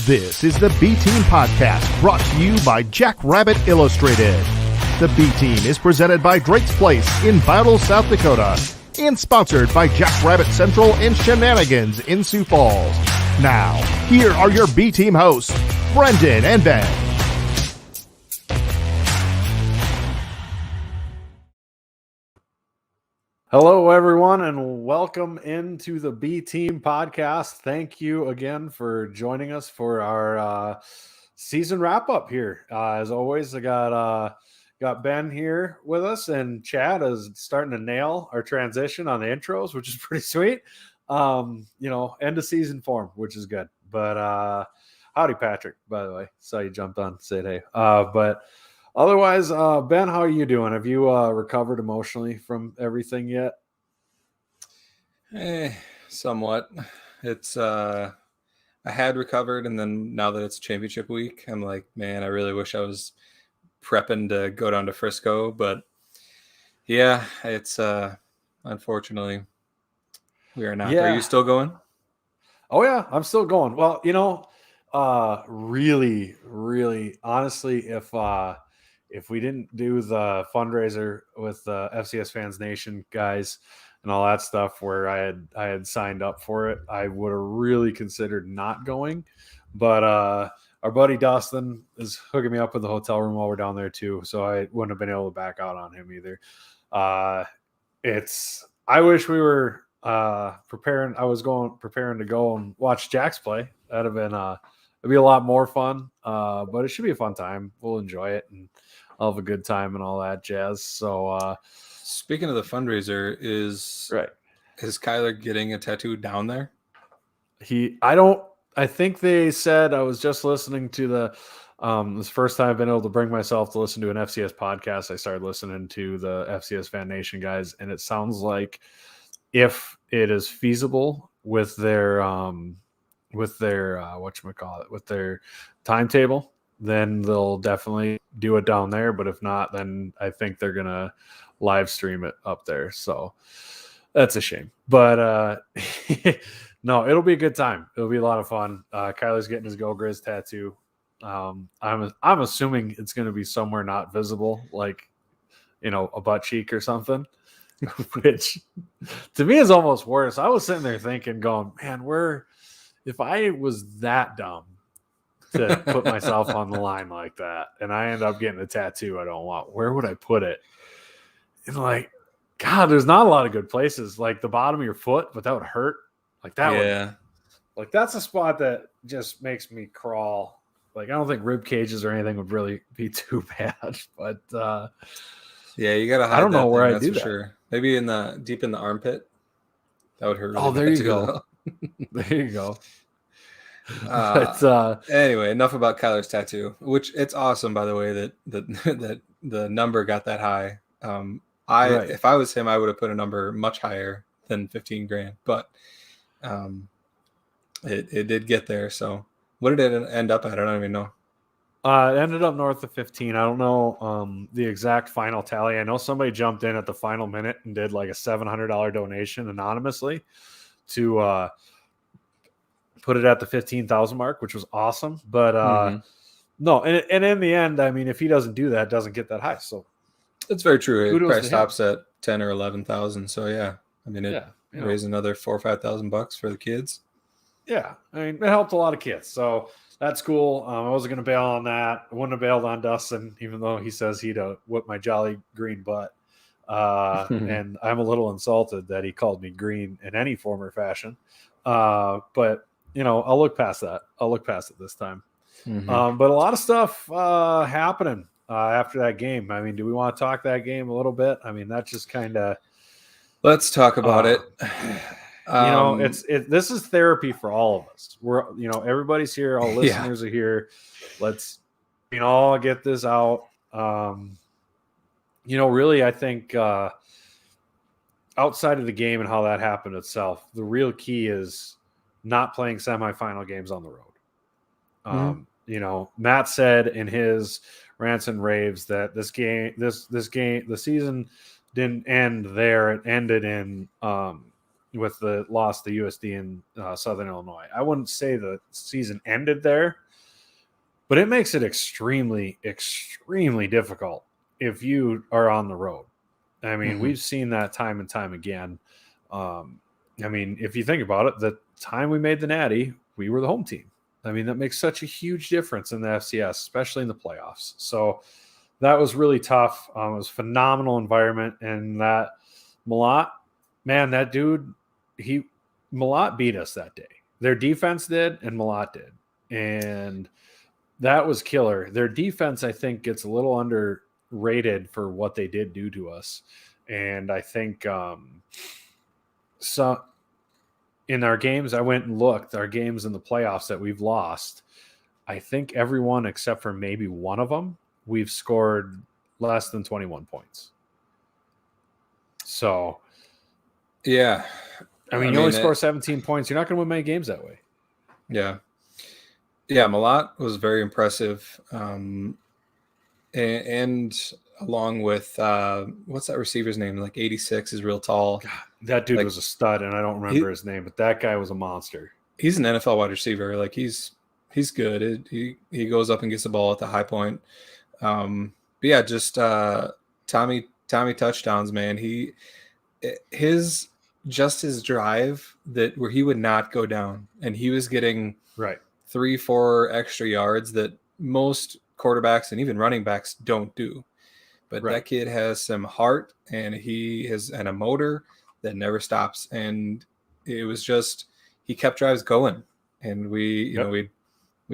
This is the B-Team Podcast, brought to you by Jackrabbit Illustrated. The B-Team is presented by Drake's Place in Battle, South Dakota, and sponsored by Jackrabbit Central and Shenanigans in Sioux Falls. Now, here are your B-Team hosts, Brendan and Ben. Hello, everyone, and welcome into the B-Team Podcast. Thank you again for joining us for our season wrap-up here. As always, I got Ben here with us, and Chad is starting to nail our transition on the intros, which is pretty sweet. End of season form, which is good. But howdy, Patrick, by the way. Saw you jumped on, said hey. But otherwise, Ben, how are you doing? Have you recovered emotionally from everything yet? Somewhat. It's I had recovered, and then now that it's championship week, I'm like, man, I really wish I was prepping to go down to Frisco. But yeah, it's unfortunately we are not. Yeah. Are you still going? Oh yeah, I'm still going. Well, really, honestly, if we didn't do the fundraiser with the FCS Fans Nation guys and all that stuff where I had signed up for it, I would have really considered not going. But our buddy Dustin is hooking me up with the hotel room while we're down there too, so I wouldn't have been able to back out on him either. I wish we were preparing. I was preparing to go and watch Jax play. That'd have been it'd be a lot more fun. But it should be a fun time. We'll enjoy it and I'll have a good time and all that jazz. So speaking of the fundraiser, is Kyler getting a tattoo down there? I think they said, I was just listening to this first time I've been able to bring myself to listen to an FCS podcast. I started listening to the FCS Fan Nation guys, and it sounds like if it is feasible with their timetable, then they'll definitely do it down there. But if not, then I think they're gonna live stream it up there. So that's a shame. But no, it'll be a good time. It'll be a lot of fun. Kyler's getting his Go Grizz tattoo. I'm assuming it's gonna be somewhere not visible, like a butt cheek or something. Which to me is almost worse. I was sitting there thinking, going, man, if I was that dumb to put myself on the line like that and I end up getting a tattoo I don't want, where would I put it? And like, God, there's not a lot of good places. Like the bottom of your foot, but that would hurt. Like that would, like that's a spot that just makes me crawl. Like I don't think rib cages or anything would really be too bad. But yeah, you gotta hide. I don't know where I do that. Sure. Maybe deep in the armpit. That would hurt. Really there you go. There you go. Anyway, enough about Kyler's tattoo, which it's awesome, by the way, that the number got that high. If I was him, I would have put a number much higher than $15,000, but it did get there. So what did it end up at? I don't even know. It ended up north of 15. I don't know the exact final tally. I know somebody jumped in at the final minute and did like a $700 donation anonymously to put it at the 15,000 mark, which was awesome. But no, and in the end, I mean, if he doesn't do that, it doesn't get that high. So it's very true. It probably stops at 10 or 11,000. So yeah, I mean, raised another $4,000 or $5,000 for the kids. Yeah, I mean, it helped a lot of kids. So that's cool. I wasn't going to bail on that. I wouldn't have bailed on Dustin, even though he says he'd whip my jolly green butt. And I'm a little insulted that he called me green in any form or fashion. But I'll look past that. I'll look past it this time. But a lot of stuff happening after that game. I mean, do we want to talk that game a little bit? I mean, that's just kind of. Let's talk about it. This is therapy for all of us. We're, everybody's here. All listeners are here. Let's, all get this out. Really, I think outside of the game and how that happened itself, the real key is not playing semifinal games on the road. Matt said in his rants and raves that this game, the season didn't end there. It ended in with the loss to USD in Southern Illinois. I wouldn't say the season ended there, but it makes it extremely, extremely difficult if you are on the road. I mean, we've seen that time and time again. I mean, if you think about it, the time we made the Natty, we were the home team. I mean, that makes such a huge difference in the FCS, especially in the playoffs. So that was really tough. It was a phenomenal environment. And that Malott, man, that dude, Malott beat us that day. Their defense did, and Malott did. And that was killer. Their defense, I think, gets a little underrated for what they did do to us. And I think so in our games, I went and looked, our games in the playoffs that we've lost, I think everyone except for maybe one of them, we've scored less than 21 points. So, yeah. I mean, you only score 17 points. You're not going to win many games that way. Yeah. Yeah, Malott was very impressive. And along with, what's that receiver's name? Like 86 is real tall. God, that dude was a stud, and I don't remember his name, but that guy was a monster. He's an NFL wide receiver. Like he's good. He goes up and gets the ball at the high point. But yeah, just Tommy touchdowns, man. His drive where he would not go down, and he was getting 3-4 extra yards that most quarterbacks and even running backs don't do. But that kid has some heart, and he has a motor that never stops. And it was just, he kept drives going, and we'd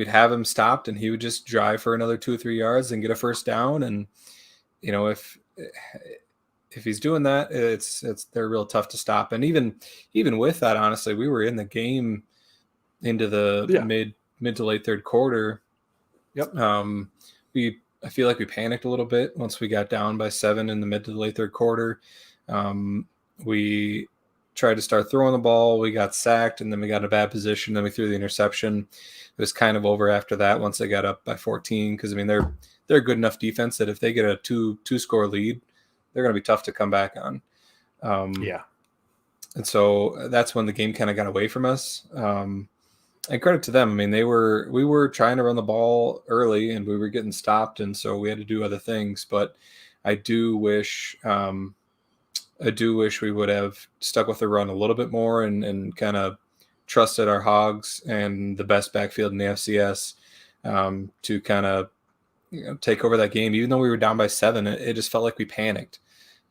have him stopped, and he would just drive for another 2 or 3 yards and get a first down. And if he's doing that, they're real tough to stop. And even with that, honestly, we were in the game into the mid to late third quarter. I feel like we panicked a little bit once we got down by 7 in the mid to the late third quarter. We tried to start throwing the ball. We got sacked, and then we got in a bad position. Then we threw the interception. It was kind of over after that once they got up by 14, because I mean they're a good enough defense that if they get a two score lead, they're going to be tough to come back on. And so that's when the game kind of got away from us. And credit to them. I mean, we were trying to run the ball early, and we were getting stopped, and so we had to do other things. But I do wish we would have stuck with the run a little bit more and kind of trusted our hogs and the best backfield in the FCS to kind of take over that game. Even though we were down by 7, it just felt like we panicked.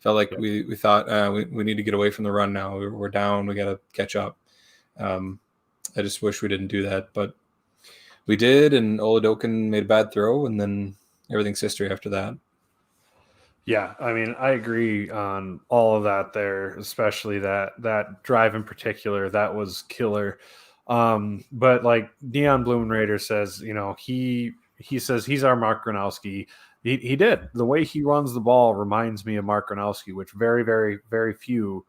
Felt like we thought we need to get away from the run now. We're down. We got to catch up. I just wish we didn't do that, but we did, and Oladokin made a bad throw, and then everything's history after that. Yeah, I mean, I agree on all of that there, especially that drive in particular. That was killer. But like Dion Blumenrader says, he says he's our Mark Gronowski. He did. The way he runs the ball reminds me of Mark Gronowski, which very, very, very few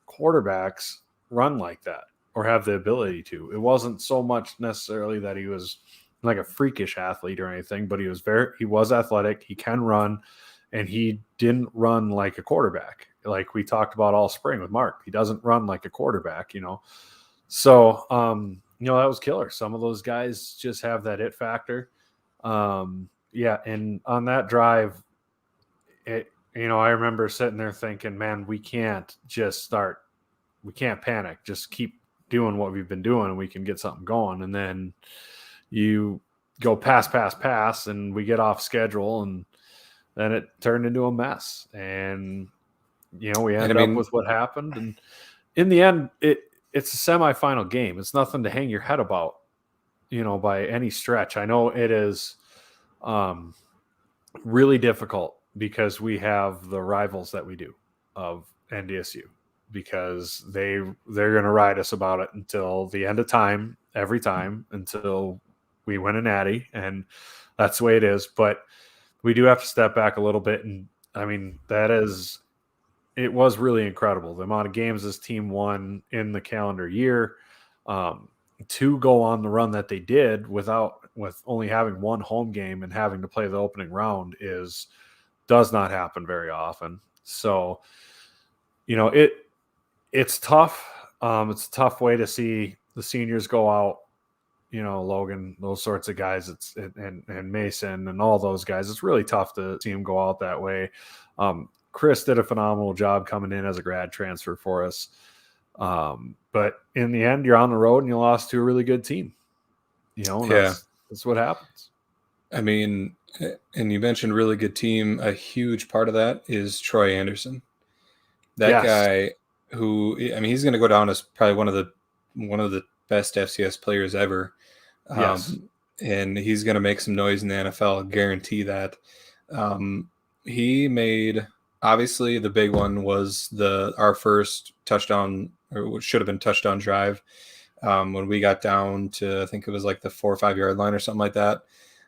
quarterbacks run like that or have the ability to. It wasn't so much necessarily that he was like a freakish athlete or anything, but he was athletic. He can run, and he didn't run like a quarterback. Like we talked about all spring with Mark, he doesn't run like a quarterback, So, that was killer. Some of those guys just have that it factor. And on that drive, I remember sitting there thinking, man, we can't panic. Just keep doing what we've been doing, and we can get something going. And then you go pass, and we get off schedule, and then it turned into a mess. And, we ended up with what happened. And in the end, it's a semifinal game. It's nothing to hang your head about, by any stretch. I know it is really difficult because we have the rivals that we do of NDSU, because they're going to ride us about it until the end of time, every time, until we win a natty. And that's the way it is. But we do have to step back a little bit. And I mean, it was really incredible. The amount of games this team won in the calendar year, to go on the run that they did with only having one home game and having to play the opening round does not happen very often. So, it's tough. It's a tough way to see the seniors go out. Logan, those sorts of guys, and Mason and all those guys. It's really tough to see them go out that way. Chris did a phenomenal job coming in as a grad transfer for us. But in the end, you're on the road and you lost to a really good team. That's what happens. I mean, and you mentioned really good team. A huge part of that is Troy Andersen. That guy who, he's going to go down as probably one of the best FCS players ever. And he's going to make some noise in the NFL. I guarantee that. He made, obviously the big one was our first touchdown, or what should have been touchdown drive. When we got down to, I think it was like the 4 or 5 yard line or something like that.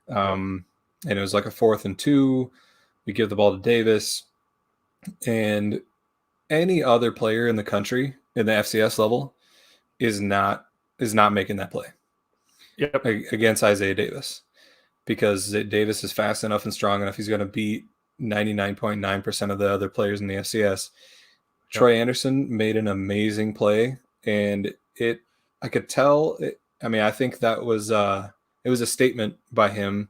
And it was like a 4th and 2. We give the ball to Davis, and any other player in the country in the FCS level is not making that play against Isaiah Davis, because Davis is fast enough and strong enough. He's going to beat 99.9% of the other players in the FCS. Troy Andersen made an amazing play, and I could tell. I think that was it was a statement by him,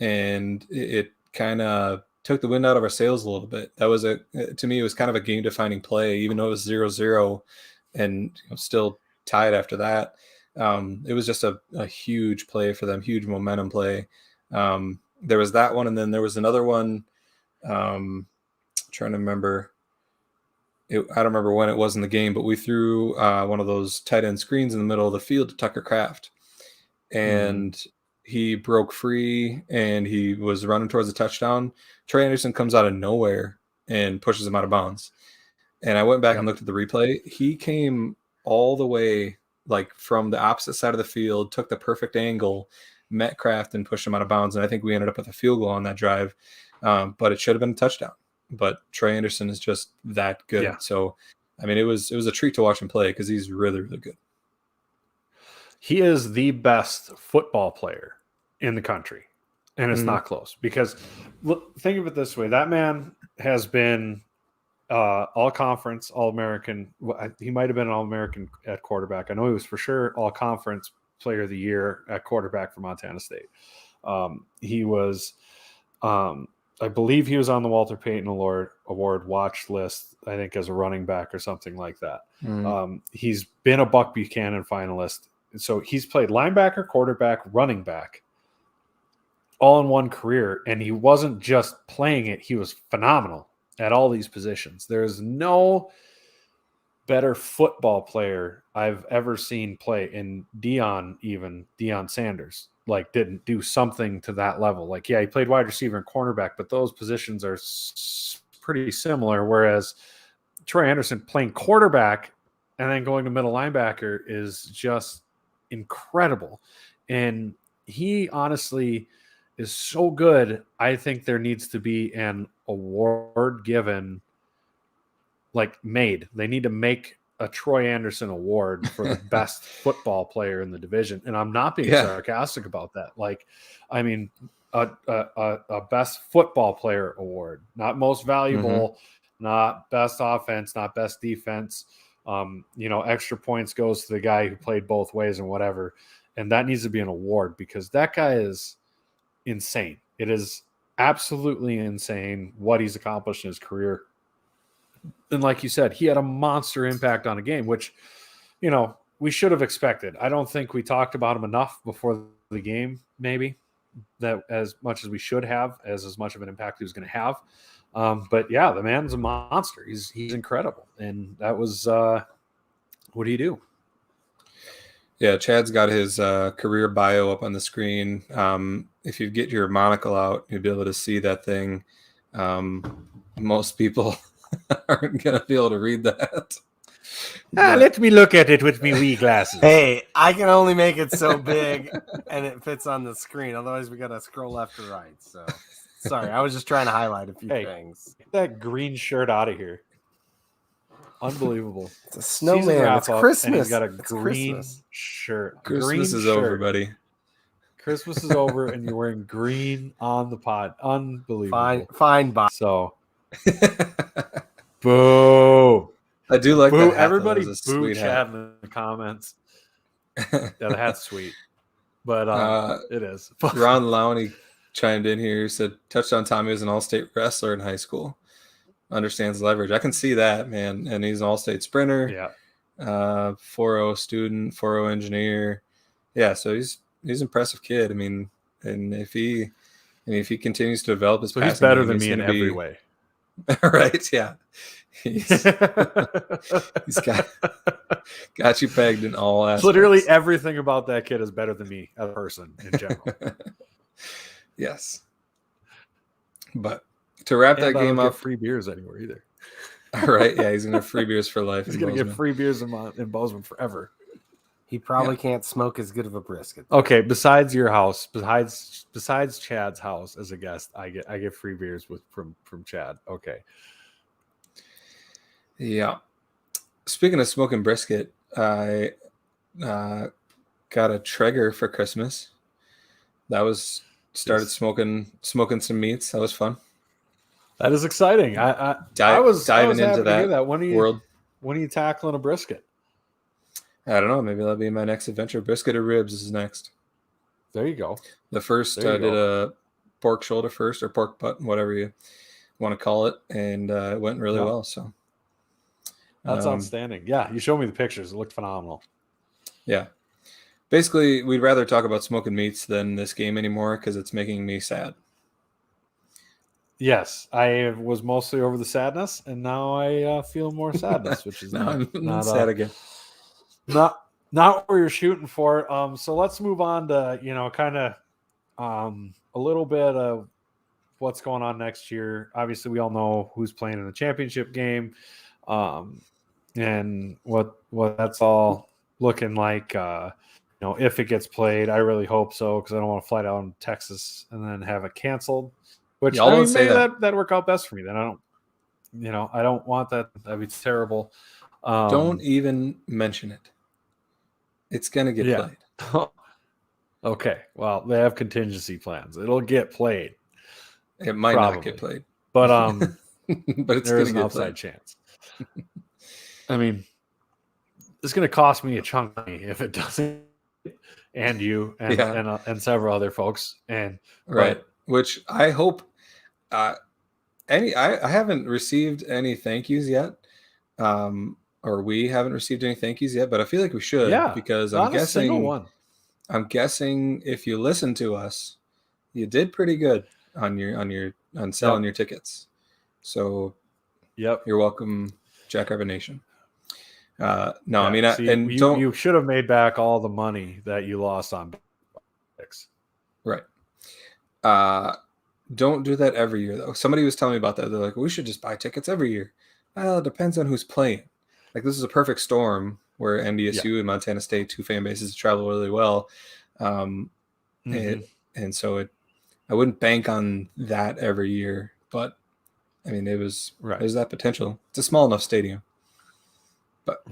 and it kind of took the wind out of our sails a little bit. That was to me, it was kind of a game defining play, even though it was 0-0 and still tied after that. It was just a huge play for them, huge momentum play. There was that one, and then there was another one. Trying to remember. I don't remember when it was in the game, but we threw one of those tight end screens in the middle of the field to Tucker Kraft, and he broke free and he was running towards the touchdown. Troy Andersen comes out of nowhere and pushes him out of bounds. And I went back and looked at the replay. He came all the way like from the opposite side of the field, took the perfect angle, met Kraft and pushed him out of bounds. And I think we ended up with a field goal on that drive. But it should have been a touchdown. But Troy Andersen is just that good. Yeah. So, it was a treat to watch him play because he's really, really good. He is the best football player in the country, and it's not close. Because think of it this way: that man has been all-conference, all-American. He might have been an all-American at quarterback. I know he was for sure all-conference player of the year at quarterback for Montana State. He was. I believe he was on the Walter Payton Award watch list, I think, as a running back or something like that. He's been a Buck Buchanan finalist. So he's played linebacker, quarterback, running back, all in one career. And he wasn't just playing it. He was phenomenal at all these positions. There's no better football player I've ever seen play. And Deion Sanders, didn't do something to that level. He played wide receiver and cornerback, but those positions are pretty similar. Whereas Troy Andersen playing quarterback and then going to middle linebacker is just incredible. And he honestly is so good. I think there needs to be an award given, made. They need to make a Troy Andersen award for the best football player in the division. And I'm not being sarcastic about that. A best football player award, not most valuable, not best offense, not best defense. Extra points goes to the guy who played both ways and whatever. And that needs to be an award because that guy is insane. It is absolutely insane what he's accomplished in his career. And like you said, he had a monster impact on a game, which, we should have expected. I don't think we talked about him enough before the game, maybe, that as much as we should have, as much of an impact he was going to have. But yeah, the man's a monster. He's incredible. And that was, what do you do? Yeah, Chad's got his career bio up on the screen. If you get your monocle out, you'll be able to see that thing. Most people aren't going to be able to read that. Let me look at it with me wee glasses. Hey, I can only make it so big and it fits on the screen. Otherwise, we got to scroll left or right. So, sorry, I was just trying to highlight a few things. Get that green shirt out of here. Unbelievable. It's a snowman. It's Christmas. And he's got a green shirt. Christmas is over, buddy. Christmas is over, and you're wearing green on the pod. Unbelievable. Fine, Bob. So, boo. I do like that hat, everybody that boo Chad in the comments. Yeah, the hat's sweet. But it is. Ron Lowney chimed in here. He said, Touchdown Tommy was an all-state wrestler in high school. Understands leverage. I can see that, man. And he's an all-state sprinter. Yeah. 4.0 student, 4.0 engineer. Yeah, so he's an impressive kid. I mean, and if he continues to develop his he's better than me in every way. Right, yeah. He's got you pegged in all aspects. Literally everything about that kid is better than me as a person in general. Yes. But to wrap that game up, free beers anywhere either. All right, yeah, he's gonna have free beers for life. He's gonna get free beers in Bozeman forever. He probably can't smoke as good of a brisket. Okay, besides your house, besides Chad's house as a guest, I get free beers from Chad. Okay. Yeah. Speaking of smoking brisket, I got a Traeger for Christmas. That was started smoking some meats. That was fun. That is exciting. I was diving into that world. When are you tackling a brisket? I don't know. Maybe that'll be my next adventure. Brisket or ribs is next. There you go. The first I did a pork shoulder first, or pork butt, whatever you want to call it, and it went really well. So that's outstanding. Yeah, you showed me the pictures. It looked phenomenal. Yeah. Basically, we'd rather talk about smoking meats than this game anymore because it's making me sad. Yes, I was mostly over the sadness, and now I feel more sadness, which is not sad again. Not what you're shooting for. So let's move on to kind of a little bit of what's going on next year. Obviously, we all know who's playing in the championship game, and what that's all looking like. If it gets played, I really hope so because I don't want to fly down to Texas and then have it canceled. Which maybe that'd work out best for me. Then I don't want that. That'd be terrible. Don't even mention it. It's gonna get played. Okay. Well, they have contingency plans. It'll get played. It might not get played, but but it's there's an outside chance. I mean, it's going to cost me a chunk of money if it doesn't, and you and several other folks, and right. Which I hope. I haven't received any thank yous yet. Or we haven't received any thank yous yet, but I feel like we should because I'm guessing if you listen to us, you did pretty good on selling your tickets. So you're welcome, Jackrabbit Nation. You should have made back all the money that you lost on picks. Right. Don't do that every year though. Somebody was telling me about that. They're like, we should just buy tickets every year. Well, it depends on who's playing. Like this is a perfect storm where NDSU and Montana State, two fan bases, travel really well. And so I wouldn't bank on that every year, but I mean, there's that potential. It's a small enough stadium, but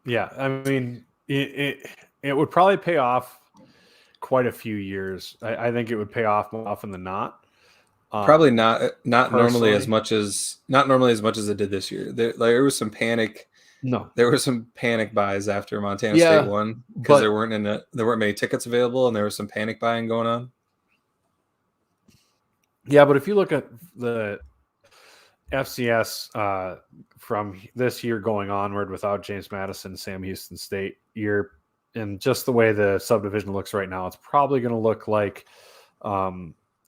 yeah. I mean, it would probably pay off quite a few years. I think it would pay off more often than not. Probably not normally as much as it did this year. There was some panic. No, there were some panic buys after Montana State won because there weren't many tickets available, and there was some panic buying going on. Yeah, but if you look at the FCS from this year going onward without James Madison, Sam Houston State, and just the way the subdivision looks right now, it's probably going to look like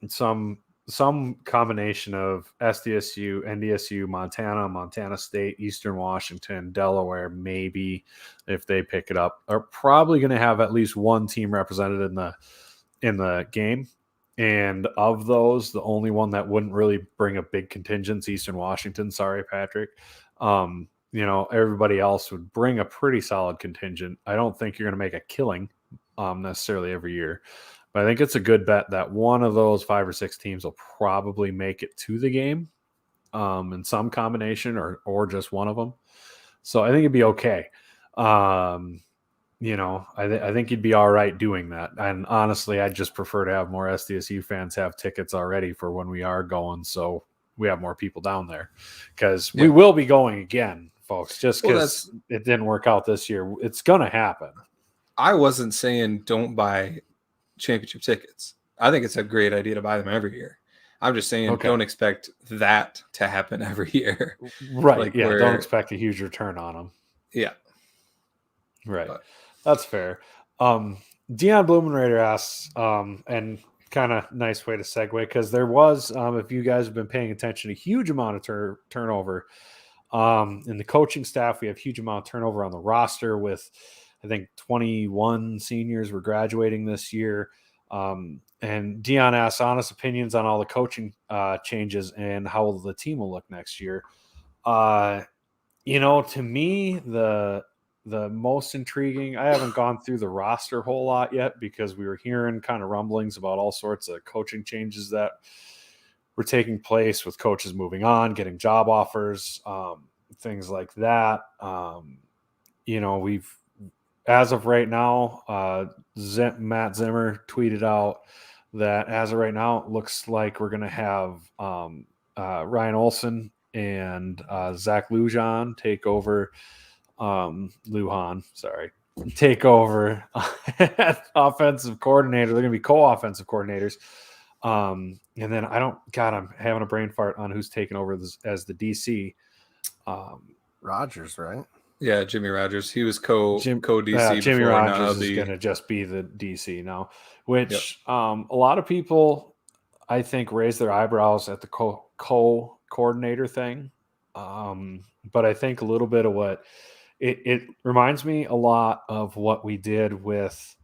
some combination of SDSU, NDSU, Montana State, Eastern Washington, Delaware, maybe if they pick it up, are probably going to have at least one team represented in the game. And of those, the only one that wouldn't really bring a big contingent is Eastern Washington. Sorry, Patrick. Everybody else would bring a pretty solid contingent. I don't think you're going to make a killing necessarily every year. But I think it's a good bet that one of those 5 or 6 teams will probably make it to the game in some combination or just one of them. So I think it'd be okay. I think you'd be all right doing that. And honestly, I'd just prefer to have more SDSU fans have tickets already for when we are going. So we have more people down there because we will be going again folks. Just because it didn't work out this year, it's going to happen. I wasn't saying don't buy championship tickets. I think it's a great idea to buy them every year. I'm just saying don't expect that to happen every year. Right. Like don't expect a huge return on them. Yeah. Right. But that's fair. Dion Blumenrader asks, and kind of nice way to segue, because there was, if you guys have been paying attention, a huge amount of turnover in the coaching staff. We have a huge amount of turnover on the roster with, I think, 21 seniors were graduating this year. And Dion asks honest opinions on all the coaching changes and how the team will look next year. To me, the most intriguing, I haven't gone through the roster a whole lot yet because we were hearing kind of rumblings about all sorts of coaching changes that were taking place with coaches moving on, getting job offers, things like that. We've, as of right now, Matt Zimmer tweeted out that as of right now, it looks like we're going to have Ryan Olson and Zach Lujan take over take over offensive coordinator. They're going to be co-offensive coordinators. And then I'm having a brain fart on who's taking over as the DC. Rogers, right? Yeah, Jimmy Rogers. He was co-DC. Jimmy Rogers is going to just be the DC now, which a lot of people, I think, raise their eyebrows at the co-coordinator thing. But I think a little bit of what it reminds me a lot of what we did with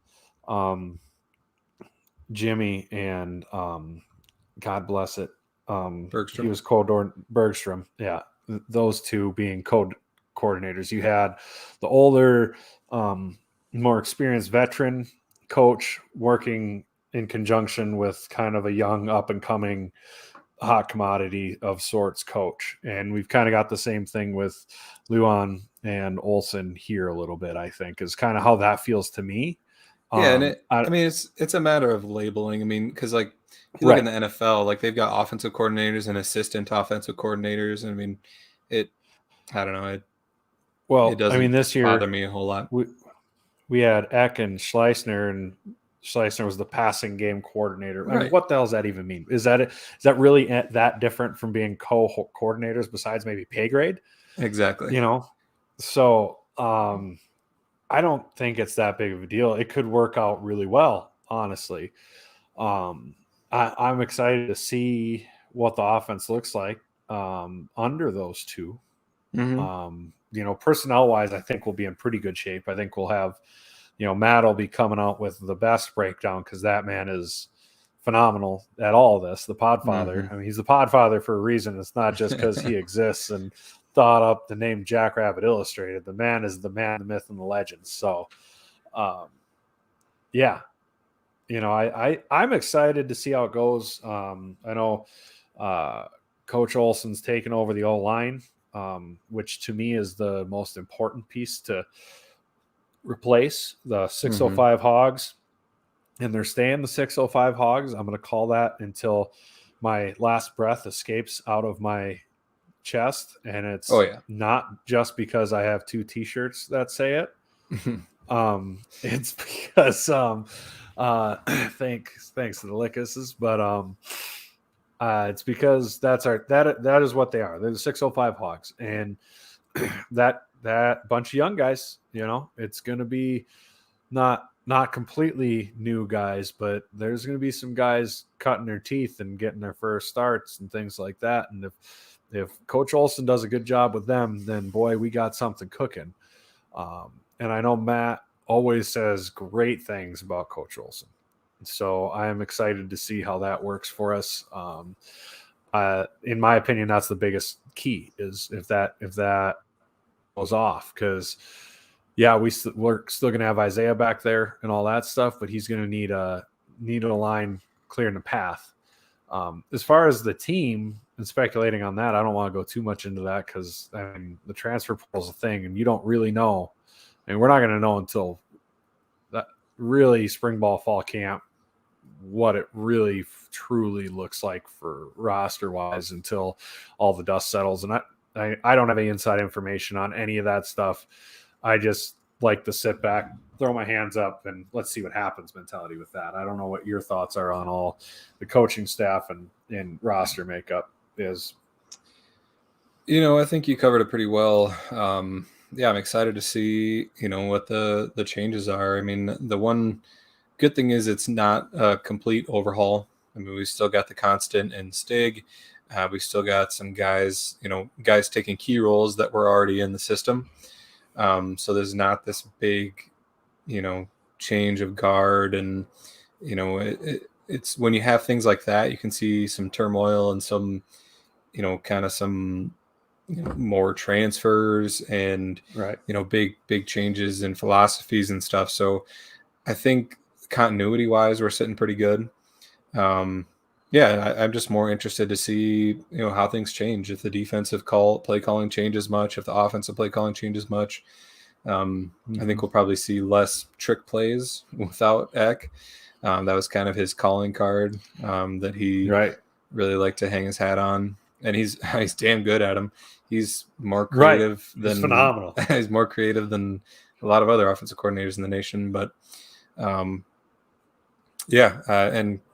Jimmy and God bless it. Bergstrom. He was Bergstrom. Yeah. Those two being coordinators. You had the older, more experienced veteran coach working in conjunction with kind of a young up and coming hot commodity of sorts coach. And we've kind of got the same thing with Luan and Olsen here a little bit, I think, is kind of how that feels to me. Yeah. And it's a matter of labeling. I mean, because like if you look in the NFL, like they've got offensive coordinators and assistant offensive coordinators. I mean, I don't know. It doesn't this year bother me a whole lot. We had Eck and Schleissner, and Schleissner was the passing game coordinator. Right. I mean, what the hell does that even mean? Is that really that different from being co-coordinators besides maybe pay grade? Exactly. So I don't think it's that big of a deal. It could work out really well, honestly. I'm excited to see what the offense looks like under those two. Mm-hmm. Personnel-wise, I think we'll be in pretty good shape. I think we'll have, Matt will be coming out with the best breakdown because that man is phenomenal at all of this, the Podfather. Mm-hmm. I mean, he's the Podfather for a reason. It's not just because he exists and thought up the name Jackrabbit Illustrated. The man is the man, the myth, and the legend. So, yeah. I'm excited to see how it goes. I know Coach Olson's taken over the O-line, which to me is the most important piece to replace the 605 Hogs. And they're staying the 605 Hogs. I'm going to call that until my last breath escapes out of my chest. And it's not just because I have 2 T-shirts that say it. It's because thanks to the Lickuses, but it's because that is what they are. They're the 605 Hogs, and that bunch of young guys. It's going to be not completely new guys, but there's going to be some guys cutting their teeth and getting their first starts and things like that. And if Coach Olson does a good job with them, then boy, we got something cooking. And I know Matt always says great things about Coach Olson. So I am excited to see how that works for us. In my opinion, that's the biggest key is if that goes off, because we're still going to have Isaiah back there and all that stuff, but he's going to need a line clearing the path. As far as the team and speculating on that, I don't want to go too much into that because the transfer portal is a thing and you don't really know. And we're not going to know until that really spring ball, fall camp, what it really truly looks like for roster wise until all the dust settles. And I don't have any inside information on any of that stuff. I just like to sit back, throw my hands up, and let's see what happens mentality with that. I don't know what your thoughts are on all the coaching staff and roster makeup is. I think you covered it pretty well. I'm excited to see, what the changes are. I mean, the one good thing is it's not a complete overhaul. I mean, we still got the constant and Stig. We still got some guys, guys taking key roles that were already in the system. So there's not this big, change of guard. And, it's when you have things like that, you can see some turmoil and some, kind of some more transfers and, big changes in philosophies and stuff. So I think continuity wise, we're sitting pretty good. I'm just more interested to see, how things change. If the defensive play calling changes much, if the offensive play calling changes much, I think we'll probably see less trick plays without Eck. That was kind of his calling card that he really liked to hang his hat on, and he's damn good at them. He's more creative than he's phenomenal. He's more creative than a lot of other offensive coordinators in the nation, but. And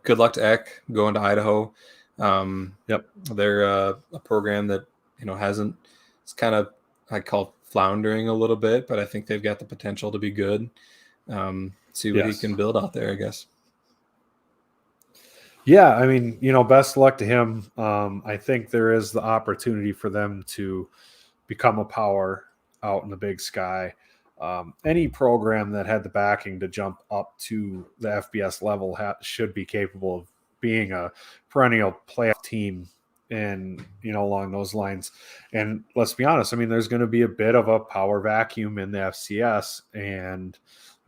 good luck to Eck going to Idaho. They're a program that it's kind of, I call floundering a little bit, but I think they've got the potential to be good. See what he can build out there, I guess. Yeah, I mean, best luck to him. I think there is the opportunity for them to become a power out in the Big Sky. Any program that had the backing to jump up to the FBS level should be capable of being a perennial playoff team and, along those lines. And let's be honest, I mean, there's going to be a bit of a power vacuum in the FCS, and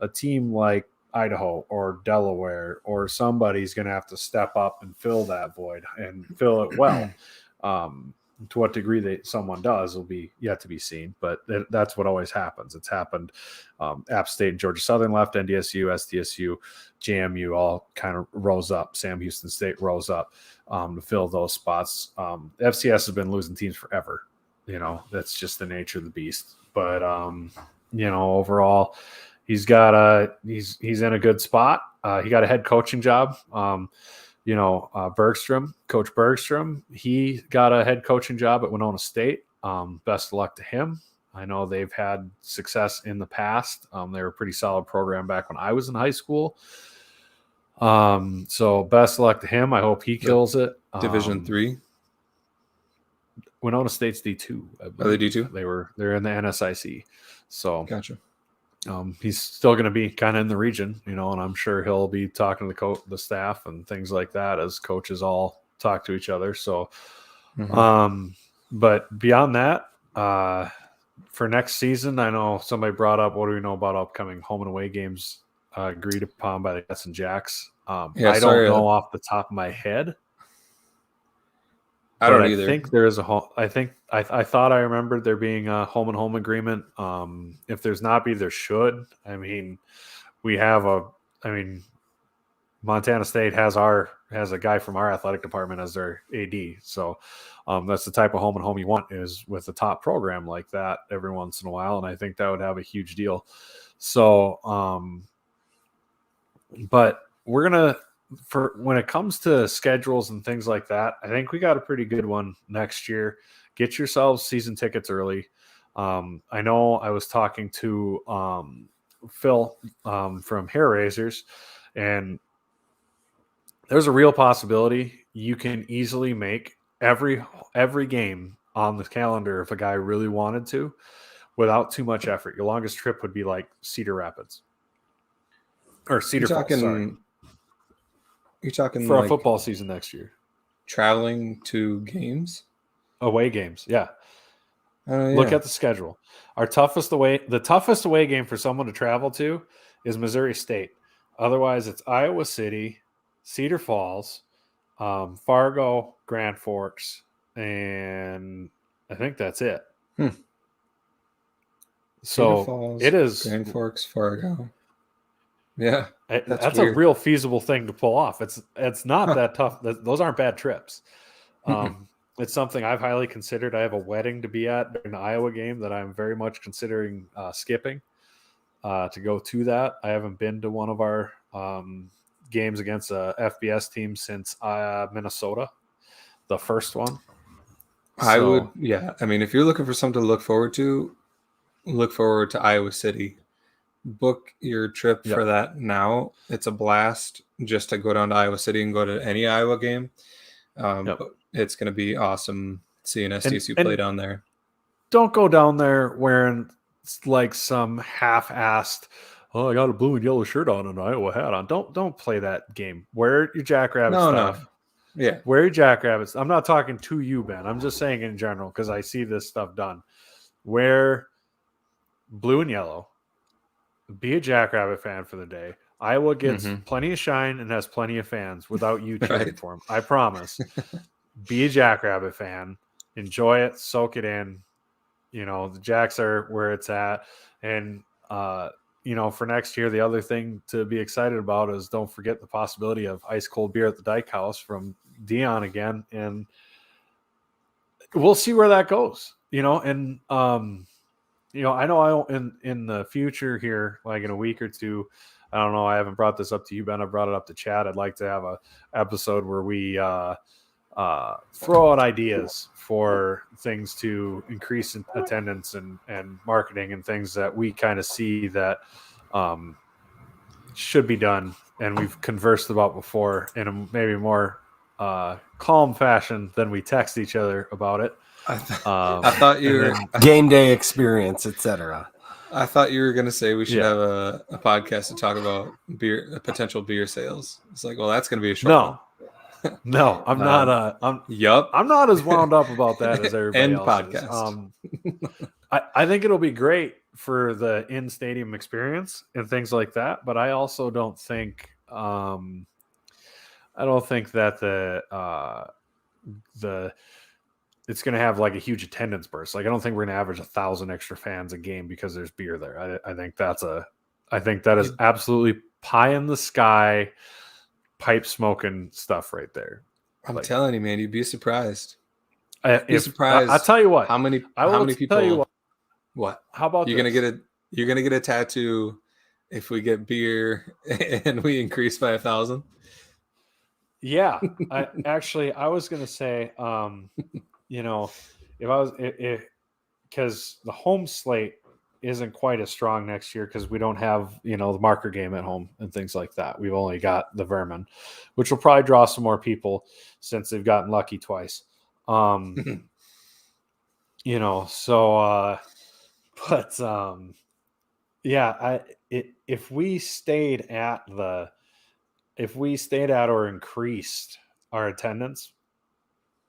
a team like Idaho or Delaware or somebody's going to have to step up and fill that void and fill it well. To what degree someone does will be yet to be seen, but that's what always happens. It's happened. App State and Georgia Southern left, NDSU, SDSU, JMU all kind of rose up. Sam Houston State rose up to fill those spots. FCS has been losing teams forever. That's just the nature of the beast. But overall, he's in a good spot. He got a head coaching job. Coach Bergstrom, he got a head coaching job at Winona State. Best of luck to him. I know they've had success in the past. They were a pretty solid program back when I was in high school. So best of luck to him. I hope he kills it. Division 3. Winona State's D2. Are they D2? They're in the NSIC. So gotcha. He's still going to be kind of in the region, and I'm sure he'll be talking to the staff and things like that as coaches all talk to each other. So, but beyond that, for next season, I know somebody brought up, what do we know about upcoming home and away games agreed upon by the Cats and Jacks? I don't know off the top of my head. I don't either. I think there is I thought I remembered there being a home and home agreement. If there's not there should. I mean, Montana State has a guy from our athletic department as their AD. So that's the type of home and home you want, is with a top program like that every once in a while. And I think that would have a huge deal. So, but we're going to, for when it comes to schedules and things like that, I think we got a pretty good one next year. Get yourselves season tickets early. I know I was talking to Phil from Hair Raisers, and there's a real possibility you can easily make every game on the calendar if a guy really wanted to, without too much effort. Your longest trip would be like Cedar Rapids or Cedar Falls. Sorry. You're talking for a football season next year. Traveling to games? Away games, yeah. Look at the schedule. The toughest away game for someone to travel to is Missouri State. Otherwise, it's Iowa City, Cedar Falls, Fargo, Grand Forks, and I think that's it. So Falls, it is Grand Forks, Fargo. Yeah, that's a real feasible thing to pull off. It's not that tough. Those aren't bad trips. It's something I've highly considered. I have a wedding to be at during the Iowa game that I'm very much considering skipping to go to that. I haven't been to one of our games against a FBS team since Minnesota, the first one. I would, yeah. I mean, if you're looking for something to look forward to Iowa City. Book your trip for that now. It's a blast just to go down to Iowa City and go to any Iowa game. It's going to be awesome seeing SDSU play down there. Don't go down there wearing like some half-assed, I got a blue and yellow shirt on and an Iowa hat on. Don't play that game. Wear your Jackrabbit stuff. No. Yeah. Wear your Jackrabbits. I'm not talking to you, Ben. I'm just saying in general because I see this stuff done. Wear blue and yellow. Be a Jackrabbit fan for the day. Iowa gets plenty of shine and has plenty of fans without you cheering for them. I promise. Be a Jackrabbit fan. Enjoy it. Soak it in. The Jacks are where it's at. And, for next year, the other thing to be excited about is don't forget the possibility of ice cold beer at the Dyke House from Dion again. And we'll see where that goes, and, I know in the future here, like in a week or two, I don't know. I haven't brought this up to you, Ben. I brought it up to Chad. I'd like to have a episode where we throw out ideas for things to increase in attendance and marketing and things that we kind of see that should be done and we've conversed about before in a maybe more calm fashion than we text each other about it. I thought you were game day experience, etc. I thought you were going to say we should have a podcast to talk about potential beer sales. It's like, well, that's going to be a short one. No, I'm not. I'm not as wound up about that as everybody else podcast. I think it'll be great for the in-stadium experience and things like that. But I also don't think that the it's going to have like a huge attendance burst. Like I don't think we're going to average 1,000 extra fans a game because there's beer there. I think that is absolutely pie in the sky, pipe smoking stuff right there. I'm telling you, man, you'd be surprised. Surprised. I'll tell you what. How many people? Tell you what? How about you're gonna get a tattoo if we get beer and we increase by 1,000? Yeah, I was gonna say, because the home slate isn't quite as strong next year because we don't have, the marker game at home and things like that. We've only got the Vermin, which will probably draw some more people since they've gotten lucky twice. If we stayed at or increased our attendance,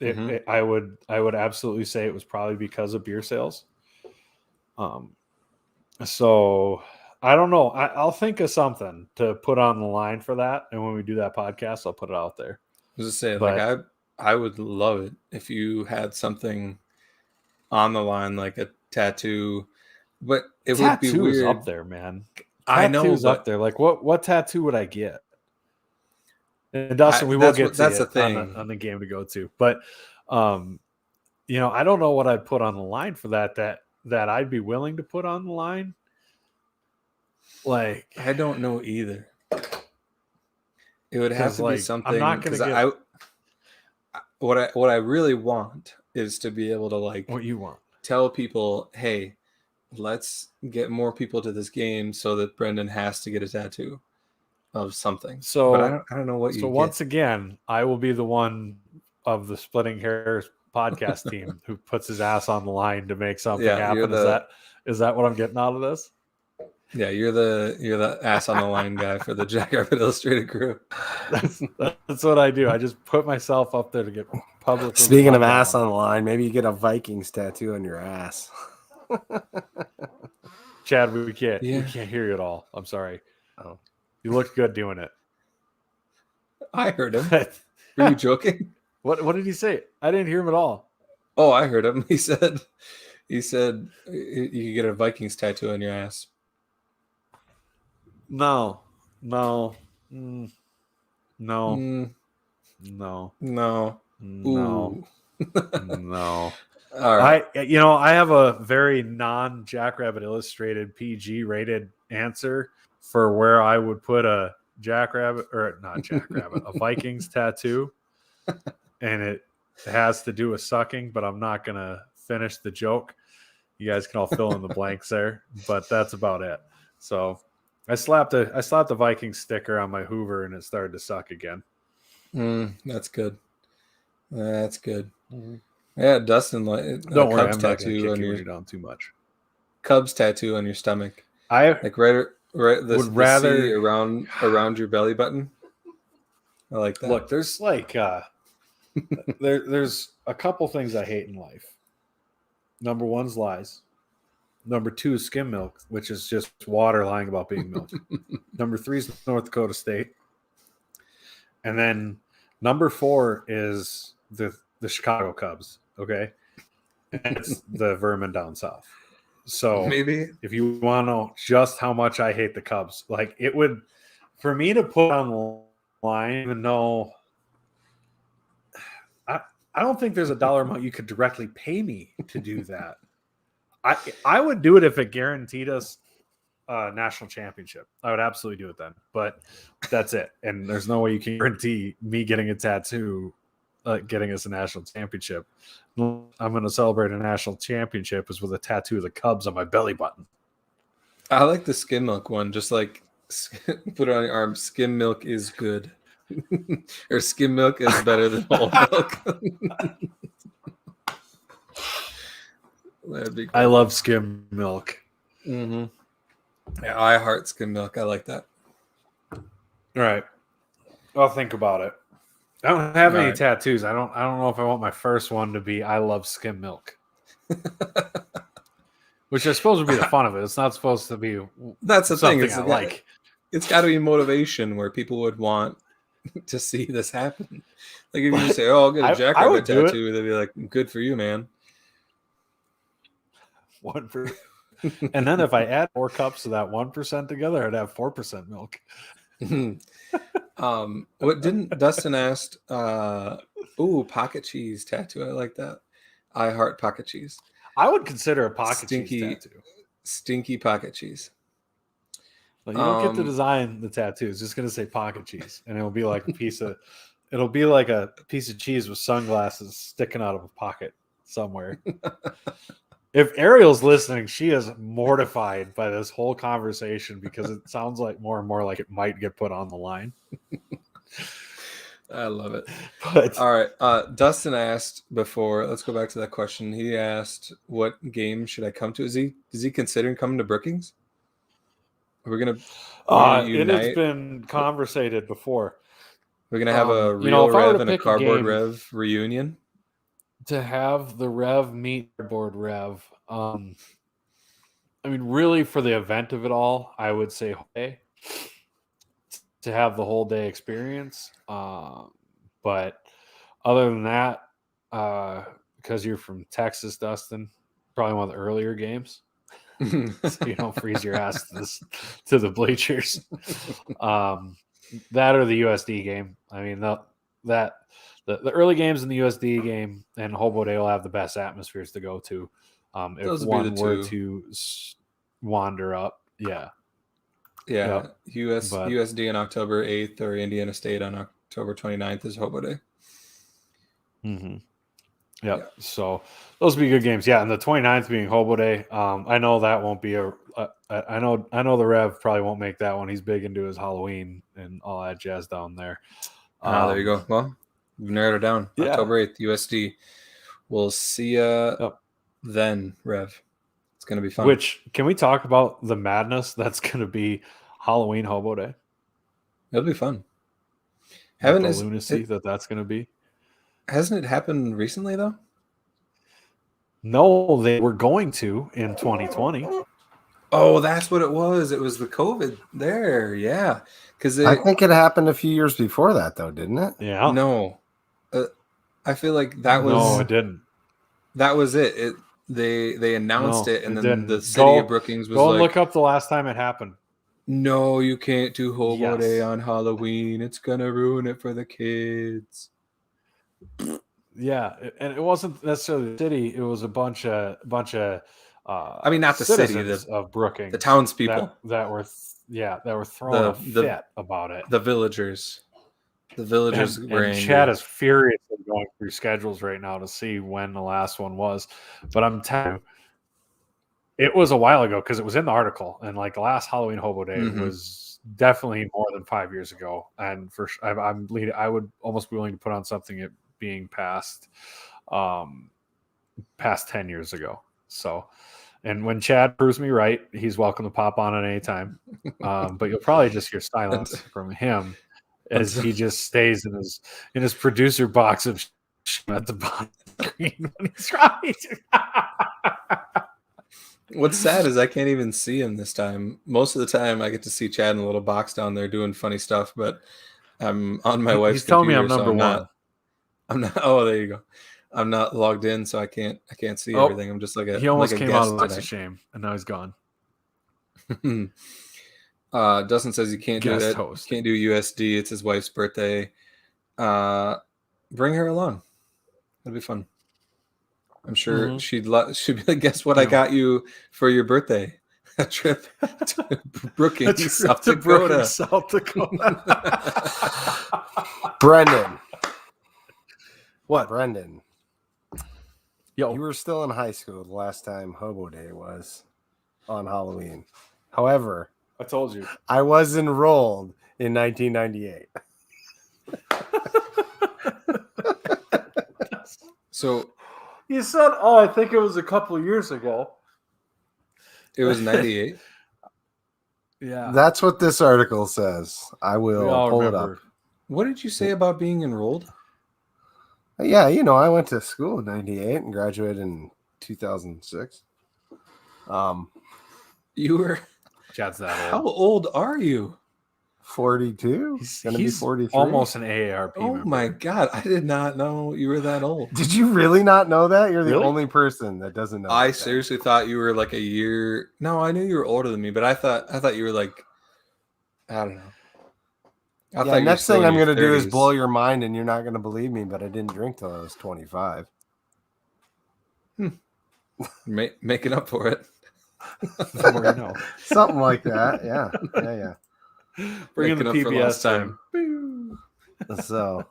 I would absolutely say it was probably because of beer sales. So I don't know. I'll think of something to put on the line for that, and when we do that podcast, I'll put it out there. I was just saying, I would love it if you had something on the line, like a tattoo, but it would be weird. Up there, man. I know, Tattoo's up there. Like what tattoo would I get? And Dustin, that's the thing on the game to go to. But I don't know what I'd put on the line for that I'd be willing to put on the line. Like I don't know either. It would have to be something. I'm not going to get. What I really want is to be able to what you want. Tell people, hey, let's get more people to this game so that Brendan has to get a tattoo of something. So but I don't know what you. So once again, I will be the one of the Splitting Hairs podcast team who puts his ass on the line to make something happen. Is that what I'm getting out of this? Yeah, you're the ass on the line guy for the Jackrabbit Illustrated crew. That's what I do. I just put myself up there to get public. Speaking of ass on the line, maybe you get a Vikings tattoo on your ass. Chad, we can't hear you at all. I'm sorry. Oh. You looked good doing it. I heard him. Were you joking? What did he say? I didn't hear him at all. Oh, I heard him. He said you could get a Vikings tattoo on your ass. No. No. No. All right. I have a very non-Jackrabbit Illustrated PG rated answer for where I would put a Jackrabbit, or not Jackrabbit, a Vikings tattoo, and it has to do with sucking, but I'm not gonna finish the joke. You guys can all fill in the blanks there, but that's about it. So I slapped the Vikings sticker on my Hoover, and it started to suck again. That's good. That's good. Mm-hmm. Yeah, Dustin, don't worry, I'm not tattoo on your down too much. Cubs tattoo on your stomach. I like right the C around your belly button. I like that. Look, there's like there's a couple things I hate in life. Number one is lies. Number two is skim milk, which is just water lying about being milk. Number three is North Dakota State. And then number four is the Chicago Cubs, okay? And it's the vermin down south. So maybe if you want to know just how much I hate the Cubs, like it would, for me to put online, even though I don't think there's a dollar amount you could directly pay me to do that. I would do it if it guaranteed us a national championship. I would absolutely do it then. But that's it. And there's no way you can guarantee me getting a tattoo getting us a national championship. I'm going to celebrate a national championship is with a tattoo of the Cubs on my belly button. I like the skim milk one. Just like put it on your arm. Skim milk is good. Or skim milk is better than whole milk. That'd be cool. I love skim milk. Mm-hmm. Yeah, I heart skim milk. I like that. All right. I'll think about it. I don't have any tattoos. I don't know if I want my first one to be I love skim milk. Which I suppose would be the fun of it. It's not supposed to be that's the thing. It's like it's got to be motivation where people would want to see this happen. Like if you say, "Oh, I'll get a Jackrabbit tattoo," they'd be like, "Good for you, man." And then if I add 4 cups of that 1% together, I'd have 4% milk. What didn't Dustin asked? Pocket cheese tattoo. I like that. I heart pocket cheese. I would consider a pocket cheese tattoo. Stinky pocket cheese. Well, you don't get to design the tattoo. It's just going to say pocket cheese, and it'll be like a piece of cheese with sunglasses sticking out of a pocket somewhere. If Ariel's listening, she is mortified by this whole conversation because it sounds like more and more like it might get put on the line. I love it. But, all right. Dustin asked before. Let's go back to that question. He asked, "What game should I come to?" Is he considering coming to Brookings? We're gonna. It has been conversated before. We're gonna have a real Rev and a cardboard Rev reunion. To have the Rev meet cardboard Rev. I mean, really, for the event of it all, I would say to have the whole day experience. But other than that, because you're from Texas, Dustin, probably one of the earlier games. So you don't freeze your ass to the bleachers. That or the USD game. I mean, the early games in the USD game and Hobo Day will have the best atmospheres to go to. If one were to wander up, yeah. USD on October 8th or Indiana State on October 29th is Hobo Day. Mm-hmm. Yeah. So those would be good games. Yeah, and the 29th being Hobo Day. I know that won't be I know the Rev probably won't make that one. He's big into his Halloween and all that jazz down there. There you go. Well, we've narrowed it down. Yeah. October 8th, USD. We'll see you then, Rev. It's going to be fun. Which, can we talk about the madness that's going to be Halloween Hobo Day? It'll be fun. The lunacy that's going to be. Hasn't it happened recently, though? No, they were going to in 2020. Oh, that's what it was. It was the COVID there. Yeah. I think it happened a few years before that, though, didn't it? Yeah. No. I feel like that was... No, it didn't. That was it. They announced it, and then the city of Brookings was go and look up the last time it happened. No, you can't do Hobo Day on Halloween. It's going to ruin it for the kids. Yeah, and it wasn't necessarily the city. It was a bunch of. I mean, not the city, of Brookings, the townspeople that were throwing a fit about it. The villagers were angry. Chad is furiously going through schedules right now to see when the last one was. But I'm telling you, it was a while ago because it was in the article, and like the last Halloween Hobo Day was definitely more than 5 years ago. And I would almost be willing to put on something it being past 10 years ago. So, and when Chad proves me right, he's welcome to pop on at any time. But you'll probably just hear silence from him as he just stays in his producer box of at the bottom of the screen when he's trying to. What's sad is I can't even see him this time. Most of the time, I get to see Chad in a little box down there doing funny stuff, but I'm on my wife's computer. He's telling me I'm number one. I'm not. Oh, there you go. I'm not logged in, so I can't see everything. I'm just like he almost came out of the shame, and now he's gone. Dustin says you can't do that. Can't do USD. It's his wife's birthday. Bring her along. It'll be fun. I'm sure she'd be like, guess what I got you for your birthday? A trip to Brookings, South Dakota. Brendan. What? Brendan. Yo. You were still in high school the last time Hobo Day was on Halloween. However, I told you. I was enrolled in 1998. So you said, I think it was a couple of years ago. It was 98. Yeah. That's what this article says. I will pull it up. What did you say about being enrolled? Yeah, I went to school in 98 and graduated in 2006. You were... Chad's that old. How old are you? 42. He's going to be 43. Almost an AARP member. My God. I did not know you were that old. Did you really not know that? You're the only person that doesn't know. I seriously thought you were like a year. No, I knew you were older than me, but I thought you were like, I don't know. Next thing I'm going to do is blow your mind, and you're not going to believe me, but I didn't drink till I was 25. Making up for it. Something like that. Yeah. Bringing the PBS time. So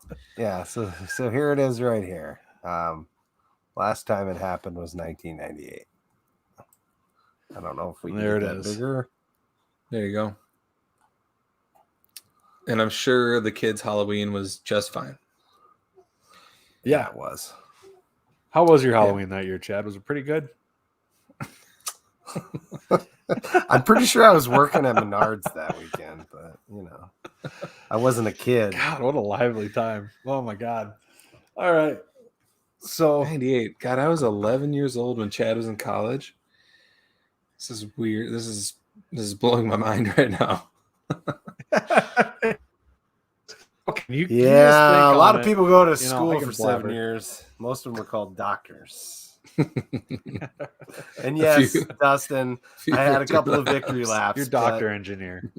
here it is right here. Last time it happened was 1998. I don't know if we can get that bigger. There you go. And I'm sure the kids' Halloween was just fine. Yeah, it was. How was your Halloween that year, Chad? Was it pretty good? I'm pretty sure I was working at Menards that weekend, but I wasn't a kid. God, what a lively time. Oh my God. All right. So 98. God, I was 11 years old when Chad was in college. This is weird. This is blowing my mind right now. A lot of people go to school for 7 years. Most of them are called doctors. And yes, Dustin, I had a couple of victory laps. You're doctor engineer.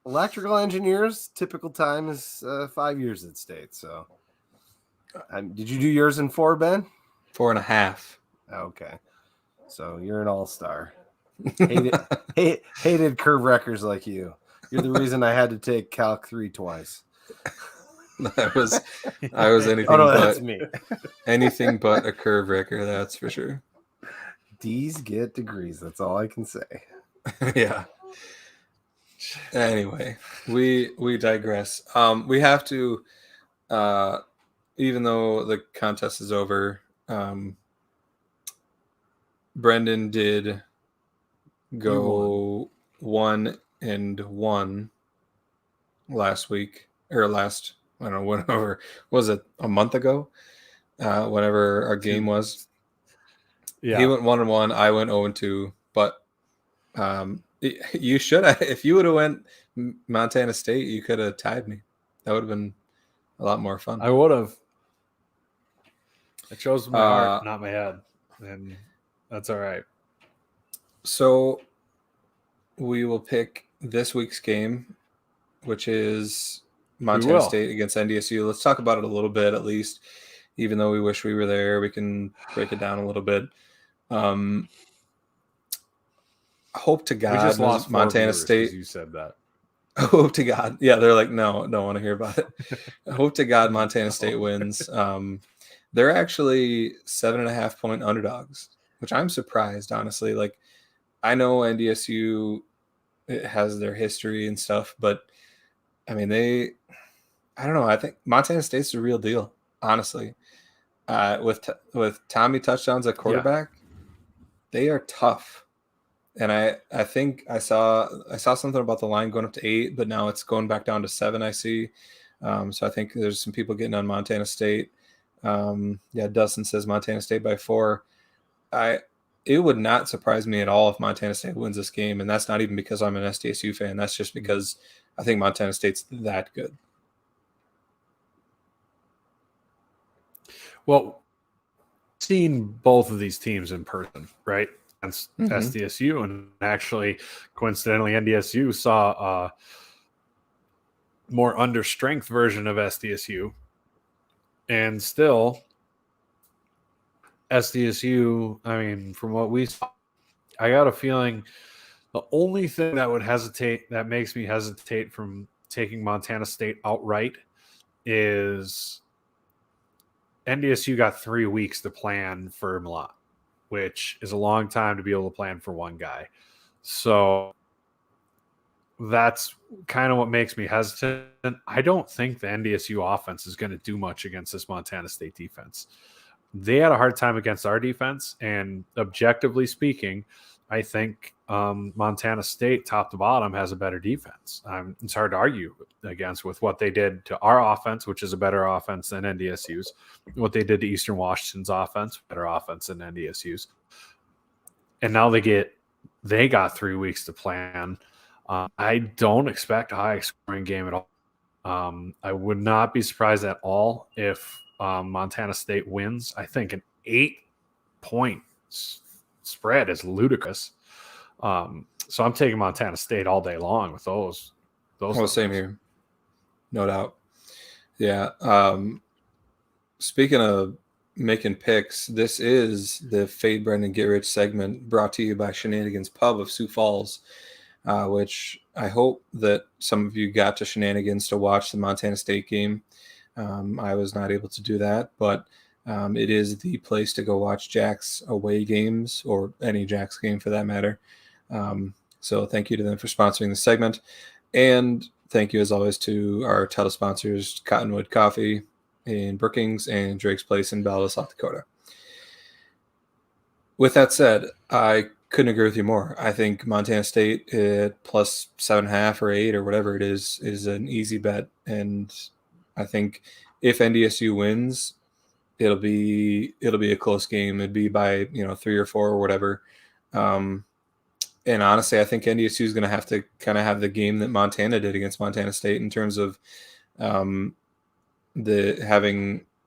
Electrical engineers, typical time is 5 years at state. So, did you do yours in 4, Ben? 4.5. Okay, so you're an all-star. Hated curve wreckers like you. You're the reason I had to take Calc 3 twice. I was anything that's me. Anything but a curve wrecker, that's for sure. D's get degrees. That's all I can say. Yeah. Anyway, we digress. We have to, even though the contest is over, Brendan did go 1-1 last week, or last, I don't know, whenever, was it a month ago? Whenever our game was. Yeah. He went 1-1, I went 0-2, but you should have, if you would have went Montana State, you could have tied me. That would have been a lot more fun. I would have. I chose my heart, not my head, and that's all right. So we will pick this week's game, which is Montana State against NDSU. Let's talk about it a little bit, at least. even though we wish we were there. We can break it down a little bit. Hope to God, we just lost Montana State. You said that. Hope to God. Yeah, they're like, no, don't want to hear about it. Hope to God Montana State wins. They're actually 7.5 point underdogs, which I'm surprised, honestly. Like, I know NDSU has their history and stuff, but I mean, I don't know. I think Montana State's the real deal, honestly. With Tommy touchdowns at quarterback, they are tough. And I think I saw something about the line going up to 8, but now it's going back down to 7. I see. So I think there's some people getting on Montana State. Dustin says Montana State by 4. It would not surprise me at all if Montana State wins this game, and that's not even because I'm an SDSU fan. That's just because I think Montana State's that good. Well, seen both of these teams in person, right? Against SDSU, and actually, coincidentally, NDSU saw a more under strength version of SDSU, and still SDSU. I mean, from what we saw, I got a feeling the only thing that makes me hesitate from taking Montana State outright is NDSU got 3 weeks to plan for Milan, which is a long time to be able to plan for one guy. So that's kind of what makes me hesitant. I don't think the NDSU offense is going to do much against this Montana State defense. They had a hard time against our defense, and objectively speaking, I think Montana State, top to bottom, has a better defense. It's hard to argue against with what they did to our offense, which is a better offense than NDSU's. What they did to Eastern Washington's offense, better offense than NDSU's. And now they got 3 weeks to plan. I don't expect a high-scoring game at all. I would not be surprised at all if Montana State wins. I think an 8-point spread is ludicrous. So I'm taking Montana State all day long with those. Well, same here, no doubt. Yeah. Speaking of making picks, this is the Fade Brendan Get Rich segment brought to you by Shenanigan's Pub of Sioux Falls, which I hope that some of you got to Shenanigans to watch the Montana State game. I was not able to do that, but it is the place to go watch Jack's away games, or any Jack's game for that matter. So thank you to them for sponsoring the segment. And thank you, as always, to our title sponsors, Cottonwood Coffee in Brookings and Drake's Place in Belleville, South Dakota. With that said, I couldn't agree with you more. I think Montana State at plus 7.5 or 8 or whatever it is an easy bet. And I think if NDSU wins, it'll be a close game. It'd be by 3 or 4 or whatever. And honestly, I think NDSU is going to have to kind of have the game that Montana did against Montana State in terms of having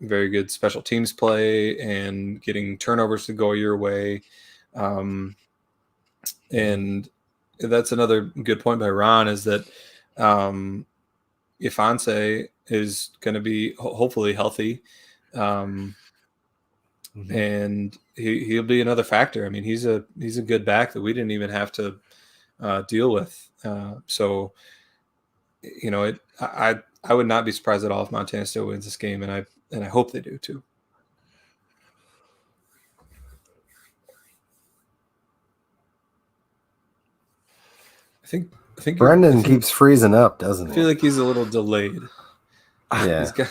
very good special teams play and getting turnovers to go your way. And that's another good point by Ron, is that Ifanse is going to be hopefully healthy. And he'll be another factor. I mean, he's a good back that we didn't even have to deal with. So, I would not be surprised at all if Montana still wins this game, and I hope they do too. I think Brendan keeps freezing up, doesn't he? I feel like he's a little delayed. Yeah. He's got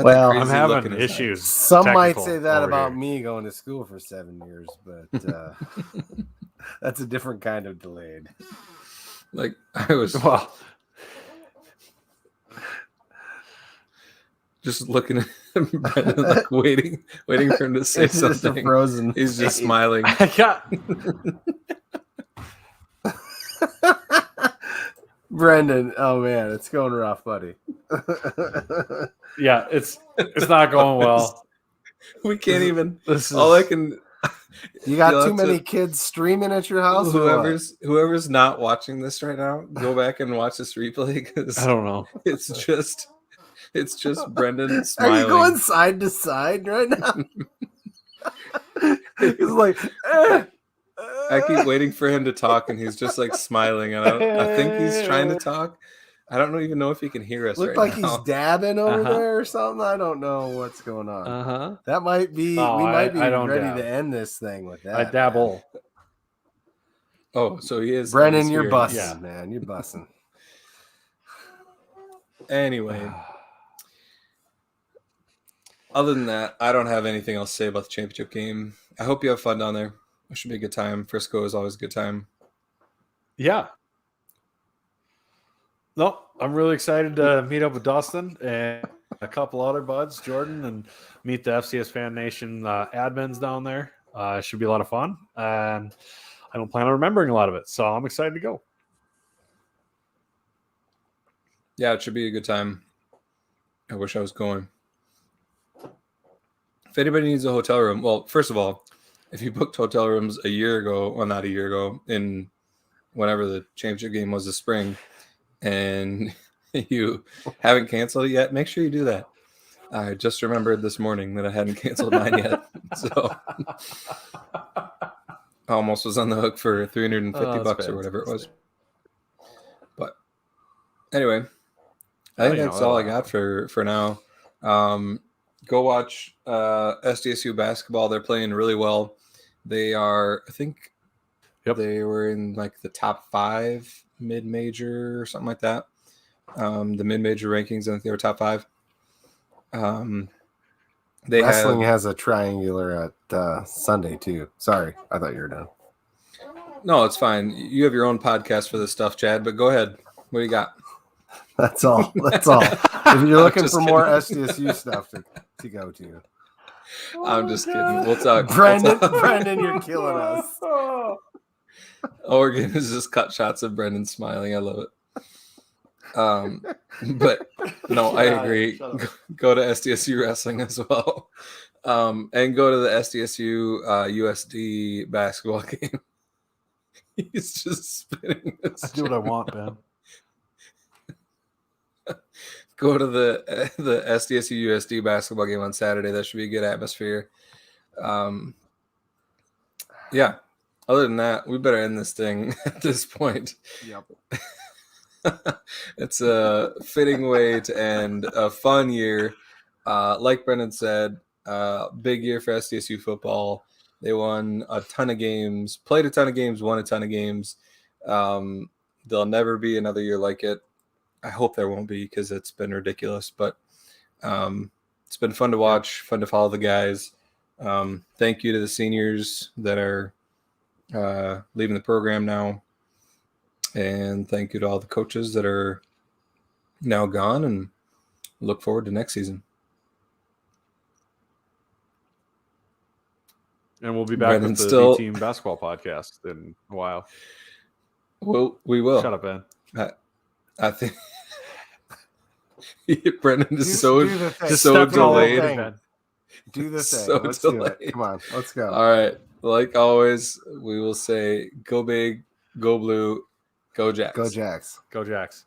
well, I'm having issues. Some might say that about me going to school for 7 years, but that's a different kind of delayed. Like I was just looking at him, Brendan, like waiting for him to say something. Frozen. He's just smiling. I got Brendan, oh man, it's going rough, buddy. Yeah, it's not going well. We can't even. You got too many kids streaming at your house. Whoever's not watching this right now, go back and watch this replay, because I don't know. It's It's just Brendan smiling. Are you going side to side right now? He's like, I keep waiting for him to talk, and he's just like smiling. And I think he's trying to talk. I don't even know if he can hear us. Look right like now. He's dabbing over there or something. I don't know what's going on. That might be. Oh, we might be ready dab. to end this thing with that. I dabble. Man. Oh, so he is. Brennan, you're bussing, man. You're bussing. Anyway, other than that, I don't have anything else to say about the championship game. I hope you have fun down there. It should be a good time. Frisco is always a good time. Yeah. No, I'm really excited to meet up with Dustin and a couple other buds, Jordan, and meet the FCS Fan Nation admins down there. It should be a lot of fun. And I don't plan on remembering a lot of it, so I'm excited to go. Yeah, it should be a good time. I wish I was going. If anybody needs a hotel room, well, first of all, if you booked hotel rooms a year ago, well, not a year ago, in whenever the championship game was this spring, and you haven't canceled it yet, make sure you do that. I just remembered this morning that I hadn't canceled mine yet. So I almost was on the hook for $350 or whatever it was. But anyway, I think that's all I got for now. Go watch SDSU basketball. They're playing really well. They are, I think, they were in like the top 5 mid-major or something like that. The mid-major rankings, I think they were top 5. Wrestling has a triangular at Sunday too. Sorry, I thought you were done. No, it's fine. You have your own podcast for this stuff, Chad, but go ahead. What do you got? That's all. That's all. If you're looking for more SDSU stuff to go to. I'm just kidding. We'll talk. Brendan, you're killing us. Oregon is just cut shots of Brendan smiling. I love it. But no, I agree. Go to SDSU wrestling as well. And go to the SDSU USD basketball game. He's just spinning this. I do what I want, man. Go to the SDSU USD basketball game on Saturday. That should be a good atmosphere. Yeah. Other than that, we better end this thing at this point. Yep. It's a fitting way to end a fun year. Like Brendan said, big year for SDSU football. They won a ton of games, played a ton of games, won a ton of games. There'll never be another year like it. I hope there won't be because it's been ridiculous, but it's been fun to watch, fun to follow the guys. Thank you to the seniors that are leaving the program now. And thank you to all the coaches that are now gone, and look forward to next season. And we'll be back with the B-Team basketball podcast in a while. Well, we will. Shut up, Ben. I think Brendan is so delayed. Do the thing. So let's delayed. Do it. Come on, let's go. All right. Like always, we will say go big, go blue, go Jacks. Go Jacks. Go Jacks.